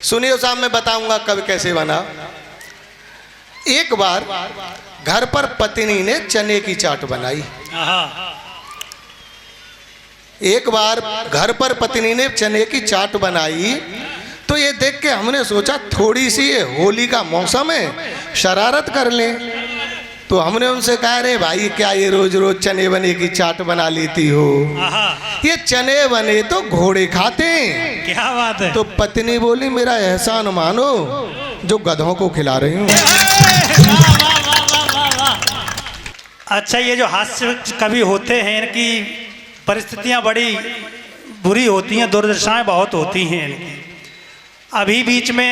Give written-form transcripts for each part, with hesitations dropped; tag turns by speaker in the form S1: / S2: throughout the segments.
S1: सुनिए साहब, मैं बताऊंगा कब कैसे बना। एक बार घर पर पत्नी ने चने की चाट बनाई। एक बार घर पर पत्नी ने चने की चाट बनाई तो ये देख के हमने सोचा थोड़ी सी ये होली का मौसम है, शरारत कर लें। तो हमने उनसे कहा, अरे भाई क्या ये रोज रोज चने बने की चाट बना लेती हो? ये चने बने तो घोड़े खाते हैं।
S2: क्या बात है?
S1: तो पत्नी बोली, मेरा एहसान मानो जो गधों को खिला रही हूँ।
S2: अच्छा, ये जो हास्य कवि होते हैं इनकी परिस्थितियां बड़ी बुरी होती हैं, दुर्दशाएं बहुत होती हैं इनकी। अभी बीच में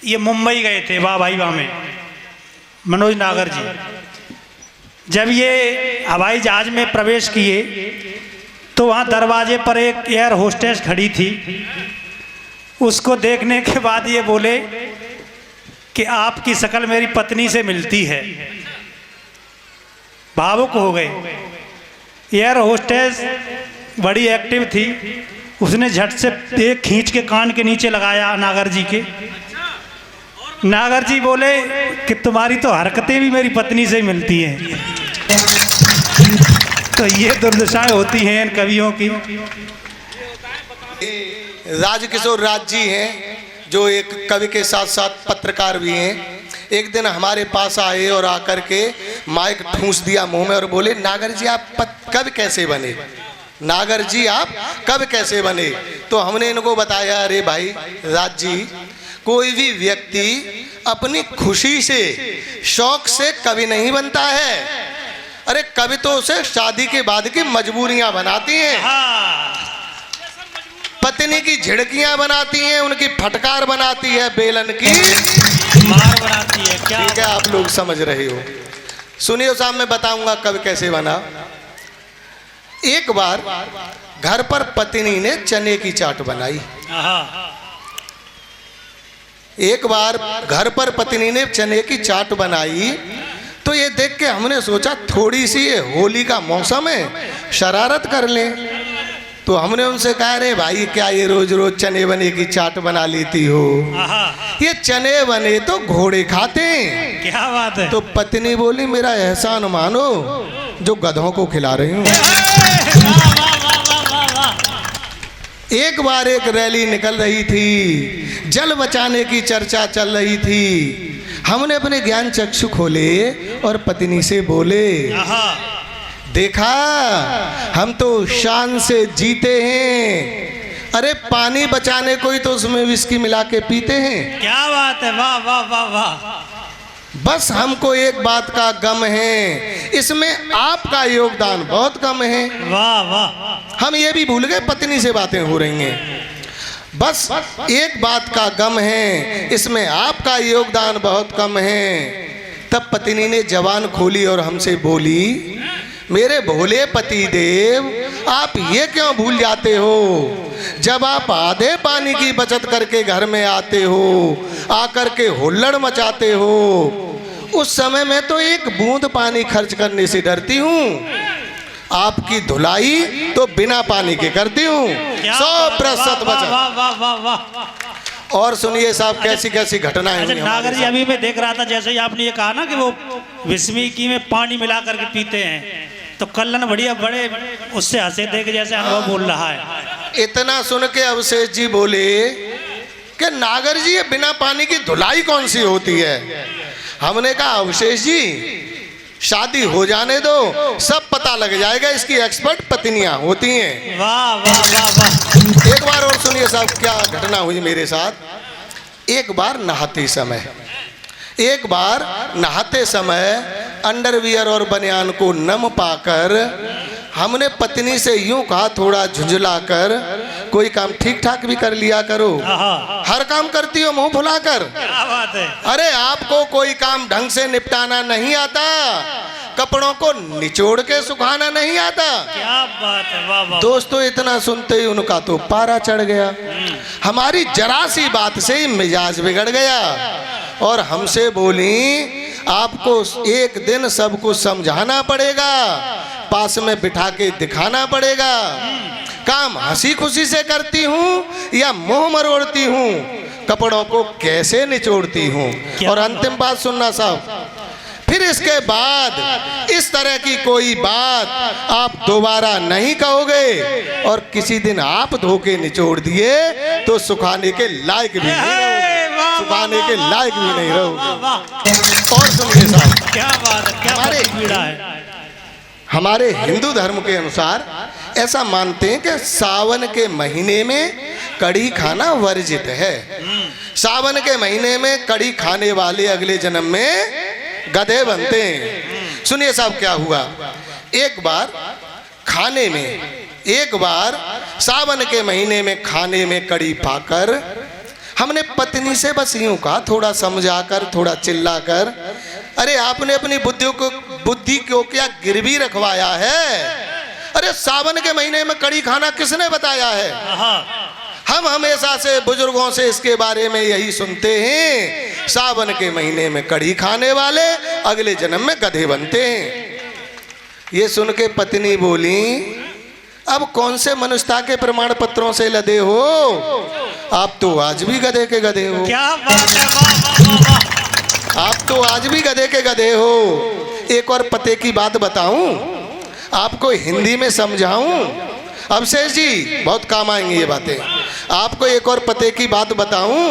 S2: ये मुंबई गए थे, वाह भाई वाह में, मनोज नागर जी। जब ये हवाई जहाज में प्रवेश किए तो वहाँ दरवाजे पर एक एयर होस्टेस खड़ी थी। उसको देखने के बाद ये बोले कि आपकी शक्ल मेरी पत्नी से मिलती है। भावुक हो गए। एयर होस्टेस बड़ी एक्टिव थी, उसने झट से एक खींच के कान के नीचे लगाया नागर जी के। नागर जी बोले कि तुम्हारी तो हरकतें भी मेरी पत्नी से मिलती हैं। तो ये दुर्दशाएं होती हैं इन कवियों की।
S1: राजकिशोर राज जी हैं जो एक कवि के साथ साथ पत्रकार भी हैं। एक दिन हमारे पास आए और आकर के माइक ठूंस दिया मुंह में और बोले, नागर जी आप कब कैसे बने? नागर जी आप कब कैसे बने? तो हमने इनको बताया, अरे भाई राज जी, कोई भी व्यक्ति अपनी खुशी से, शौक से कवि नहीं बनता है। अरे कवि तो उसे शादी के बाद की मजबूरियां बनाती हैं, पत्नी की झिड़कियां बनाती हैं, उनकी फटकार बनाती है, बेलन की
S2: मार बनाती है। क्या
S1: ठीक है, आप लोग समझ रहे हो। सुनिए साहब, मैं बताऊंगा कब कैसे बना। एक बार घर पर पत्नी ने चने की चाट बनाई। एक बार घर पर पत्नी ने चने की चाट बनाई तो ये देख के हमने सोचा थोड़ी सी ये होली का मौसम है, शरारत कर लें। तो हमने उनसे कहा, अरे भाई क्या ये रोज रोज चने बने की चाट बना लेती हो? ये चने बने तो घोड़े खाते हैं।
S2: क्या बात है?
S1: तो पत्नी बोली, मेरा एहसान मानो जो गधों को खिला रही हूँ। एक बार एक रैली निकल रही थी, जल बचाने की चर्चा चल रही थी। हमने अपने ज्ञान चक्षु खोले और पत्नी से बोले, देखा हम तो शान से जीते हैं। अरे पानी बचाने को ही तो उसमें विस्की मिला के पीते हैं।
S2: क्या बात है? वाह वाह वाह वाह।
S1: बस हमको एक बात का गम है, इसमें आपका योगदान बहुत कम है।
S2: वाह वाह।
S1: हम ये भी भूल गए पत्नी से बातें हो रही हैं। बस एक बात का गम है, इसमें आपका योगदान बहुत कम है। तब पत्नी ने जबान खोली और हमसे बोली, मेरे भोले पति देव, आप ये क्यों भूल जाते हो? जब आप आधे पानी की बचत करके घर में आते हो, आकर के हुल्लड़ मचाते हो, उस समय मैं तो एक बूंद पानी खर्च करने से डरती हूँ। आपकी धुलाई तो बिना पानी के करती हूँ। 100% बचत। और सुनिए साहब, कैसी कैसी घटनाएं हुई।
S2: नागर जी, अभी मैं देख रहा था, जैसे ही आपने ये कहा ना कि वो विस्की में पानी मिला करके पीते हैं, तो कल्लन बढ़िया बड़े उससे हंसे थे कि जैसे अनुभव बोल रहा है।
S1: इतना सुन के अवशेष जी बोले कि नागर जी, ये बिना पानी की धुलाई कौन सी होती है? हमने कहा, अवशेष जी शादी हो जाने दो, सब पता लग जाएगा, इसकी एक्सपर्ट पत्नियां होती हैं।
S2: वाह वाह वाह वाह।
S1: एक बार और सुनिए साहब, क्या घटना हुई मेरे साथ। एक बार नहाते समय अंडरवियर और बनियान को नम पाकर हमने पत्नी से यूं कहा, थोड़ा झुंझला कर, कोई काम ठीक ठाक भी कर लिया करो। हर काम करती हो मुंह फुलाकर।
S2: क्या बात है?
S1: अरे आपको कोई काम ढंग से निपटाना नहीं आता, कपड़ों को निचोड़ के सुखाना नहीं आता।
S2: क्या बात है? वाह वाह।
S1: दोस्तों, इतना सुनते ही उनका तो पारा चढ़ गया। हमारी जरा सी बात से ही मिजाज बिगड़ गया और हमसे बोली, आपको एक दिन सब कुछ समझाना पड़ेगा, पास में बिठा के दिखाना पड़ेगा। काम हंसी खुशी से करती हूँ या मुंह मरोड़ती हूँ, कपड़ों को कैसे निचोड़ती हूँ। और अंतिम बात सुनना साहब, फिर इसके बाद इस तरह की कोई बात आप दोबारा नहीं कहोगे, और किसी दिन आप धोके निचोड़ दिए तो सुखाने के लायक भी नहीं रहोगे, सुखाने के लायक भी नहीं रहोगे। और सुनिए साहब,
S2: क्या बात है, क्या
S1: हमारे
S2: पीड़ा है।
S1: हमारे हिंदू धर्म के अनुसार ऐसा मानते हैं कि सावन के महीने में कड़ी खाना वर्जित है। सावन के महीने में कड़ी खाने वाले अगले जन्म में गधे बनते हैं। सुनिए साहब, क्या हुआ, एक बार खाने में, एक बार सावन के महीने में खाने में कड़ी पाकर हमने पत्नी से बस यूं कहा, थोड़ा समझाकर, थोड़ा चिल्लाकर, अरे आपने अपनी बुद्धि को क्या गिरवी रखवाया है? अरे सावन के महीने में कड़ी खाना किसने बताया है? हम हमेशा से बुजुर्गों से इसके बारे में यही सुनते हैं, सावन के महीने में कड़ी खाने वाले अगले जन्म में गधे बनते हैं। ये सुन के पत्नी बोली, अब कौन से मनुष्यता के प्रमाण पत्रों से लदे हो? आप तो आज भी गधे के गधे हो।
S2: क्या बात है, वाह वाह वाह।
S1: आप तो आज भी गधे के गधे हो। एक और पते की बात बताऊं, आपको हिंदी में समझाऊं? अवशेष जी, बहुत काम आएंगी ये बातें। आपको एक और पते की बात बताऊं,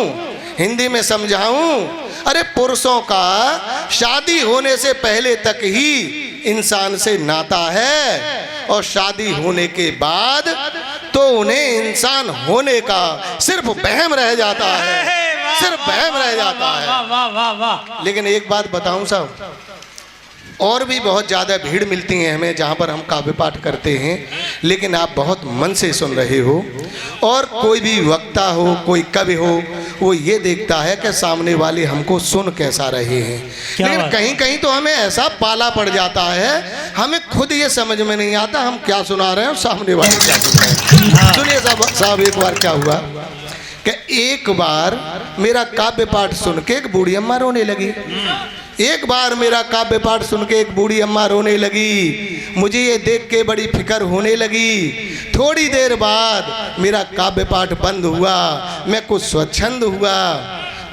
S1: हिंदी में समझाऊं? अरे पुरुषों का शादी होने से पहले तक ही इंसान से नाता है, और शादी होने के बाद तो उन्हें इंसान होने का सिर्फ वहम रह जाता है, सिर्फ वहम रह जाता है।
S2: वाह वाह वाह वाह।
S1: लेकिन एक बात बताऊं साहब, और भी बहुत ज़्यादा भीड़ मिलती है हमें जहाँ पर हम काव्य पाठ करते हैं, लेकिन आप बहुत मन से सुन रहे हो। और कोई भी वक्ता हो, कोई कवि हो, वो ये देखता है कि सामने वाले हमको सुन कैसा रहे हैं। लेकिन कहीं कहीं तो हमें ऐसा पाला पड़ जाता है, हमें खुद ये समझ में नहीं आता हम क्या सुना रहे हैं और सामने वाले क्या सुन रहे हैं। सुनिए साहब, एक बार क्या हुआ कि एक बार मेरा काव्य पाठ सुन के एक बूढ़ी अम्मा रोने लगी। एक बार मेरा काव्य पाठ सुन के एक बूढ़ी अम्मा रोने लगी। मुझे ये देख के बड़ी फिक्र होने लगी। थोड़ी देर बाद मेरा काव्य पाठ बंद हुआ, मैं कुछ स्वच्छंद हुआ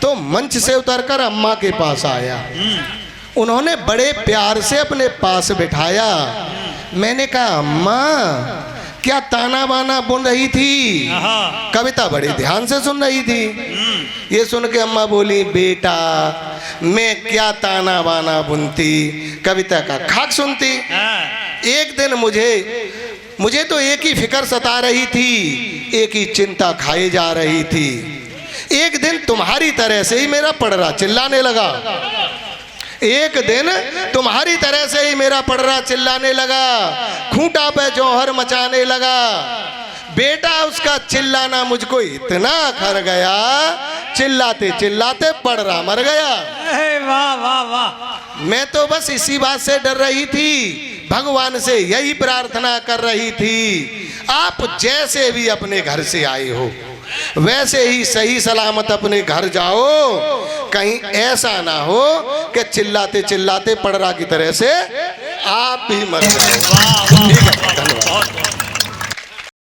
S1: तो मंच से उतरकर अम्मा के पास आया। उन्होंने बड़े प्यार से अपने पास बिठाया। मैंने कहा, अम्मा क्या ताना बाना बुन रही थी? कविता बड़े ध्यान से सुन रही थी। ये सुन के अम्मा बोली, बेटा मैं क्या ताना बाना बुनती, कविता का खाक सुनती। एक दिन मुझे तो एक ही फिक्र सता रही थी, एक ही चिंता खाए जा रही थी। एक दिन तुम्हारी तरह से ही मेरा पड़रा चिल्लाने लगा। एक दिन तुम्हारी तरह से ही मेरा पड़रा चिल्लाने लगा, खूंटा पे जौहर मचाने लगा। बेटा उसका चिल्लाना मुझको इतना खर गया, चिल्लाते चिल्लाते पड़रा मर गया।
S2: वाह वाह वाह।
S1: मैं तो बस इसी बात से डर रही थी, भगवान से यही प्रार्थना कर रही थी, आप जैसे भी अपने घर से आए हो वैसे ही सही सलामत अपने घर जाओ। कहीं ऐसा ना हो कि चिल्लाते चिल्लाते पड़रा की तरह से आप भी मर जाओ।
S2: वाह वाह,
S1: ठीक है, धन्यवाद।